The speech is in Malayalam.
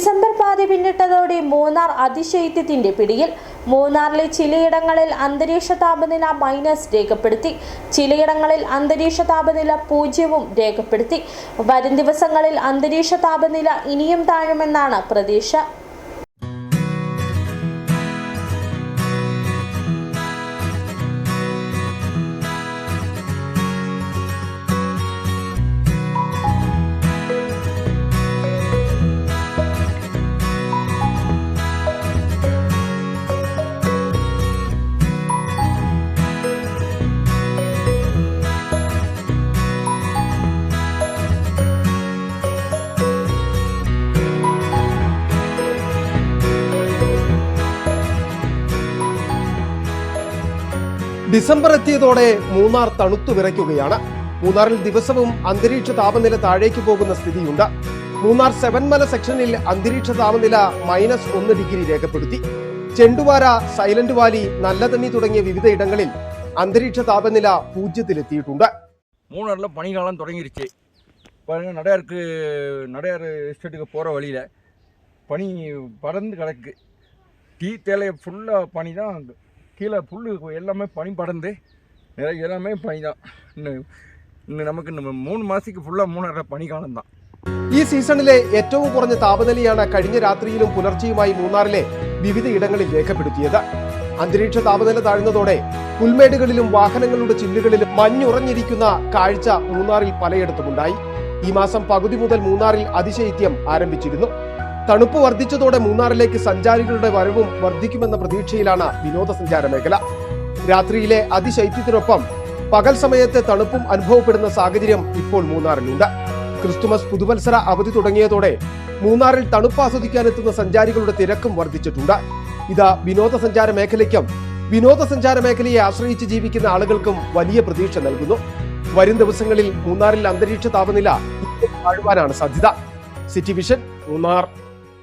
ഡിസംബർ പാതി പിന്നിട്ടതോടെ മൂന്നാർ അതിശൈത്യത്തിന്റെ പിടിയിൽ. മൂന്നാറിലെ ചിലയിടങ്ങളിൽ അന്തരീക്ഷ താപനില മൈനസ് രേഖപ്പെടുത്തി. ചിലയിടങ്ങളിൽ അന്തരീക്ഷ താപനില 0 രേഖപ്പെടുത്തി. വരും ദിവസങ്ങളിൽ അന്തരീക്ഷ താപനില ഇനിയും താഴുമെന്നാണ് പ്രതീക്ഷ. ഡിസംബർ എത്തിയതോടെ മൂന്നാർ തണുത്തു വിറയ്ക്കുകയാണ്. മൂന്നാറിൽ ദിവസവും അന്തരീക്ഷ താപനില താഴേക്ക് പോകുന്ന സ്ഥിതിയുണ്ട്. മൂന്നാർ സെവൻമല സെക്ഷനിൽ അന്തരീക്ഷ താപനില -1 ഡിഗ്രി രേഖപ്പെടുത്തി. ചെണ്ടുവാര, സൈലന്റ് വാലി, നല്ലതണ്ണി തുടങ്ങിയ വിവിധ ഇടങ്ങളിൽ അന്തരീക്ഷ താപനില 0-ലെത്തിയിട്ടുണ്ട്. மூணாரில் பனிக்காலம் தொடங்கிருச்சு. பாருங்கள், நடையார் எஸ்டேட்டுக்கு போகிற வழியில் பனி பறந்து கிடக்கு. டீ தேலையை ஃபுல்லாக பனி தான். கீழே புல் எல்லாமே பனி படர்ந்து எல்லாமே பனி தான். இன்னும் நமக்கு 3 മാസത്തേക്ക് ഫുള്ളാக മൂന്നാറിലെ പനിക്കാലം தான். ഈ സീസണിലെ ഏറ്റവും കുറഞ്ഞ താപനിലയാണ് കഴിഞ്ഞ രാത്രിയിലും പുലർച്ചെയുമായി മൂന്നാറിലെ വിവിധ ഇടങ്ങളിൽ രേഖപ്പെടുത്തിയത്. അന്തരീക്ഷ താപനില താഴ്ന്നതോടെ പുൽമേടുകളിലും വാഹനങ്ങളുടെ ചില്ലുകളിലും മഞ്ഞുറഞ്ഞിരിക്കുന്ന കാഴ്ച മൂന്നാറിൽ പലയിടത്തുമുണ്ടായി. ഈ മാസം പകുതി മുതൽ മൂന്നാറിൽ അതിശൈത്യം ആരംഭിച്ചിരുന്നു. തണുപ്പ് വർദ്ധിച്ചതോടെ മൂന്നാറിലേക്ക് സഞ്ചാരികളുടെ വരവും വർദ്ധിക്കുമെന്ന പ്രതീക്ഷയിലാണ് വിനോദസഞ്ചാര മേഖല. രാത്രിയിലെ അതിശൈത്യത്തിനൊപ്പം പകൽ സമയത്തെ തണുപ്പും അനുഭവപ്പെടുന്ന സാഹചര്യം ഇപ്പോൾ മൂന്നാറിലുണ്ട്. ക്രിസ്തുമസ്, പുതുവത്സര അവധി തുടങ്ങിയതോടെ മൂന്നാറിൽ തണുപ്പ് ആസ്വദിക്കാനെത്തുന്ന സഞ്ചാരികളുടെ തിരക്കും വർദ്ധിച്ചിട്ടുണ്ട്. ഇത് വിനോദസഞ്ചാര മേഖലയ്ക്കും വിനോദസഞ്ചാര മേഖലയെ ആശ്രയിച്ച് ജീവിക്കുന്ന ആളുകൾക്കും വലിയ പ്രതീക്ഷ നൽകുന്നു. വരും ദിവസങ്ങളിൽ മൂന്നാറിൽ അന്തരീക്ഷ താപനില താഴുവാനാണ് സാധ്യത. City vision, Munnar.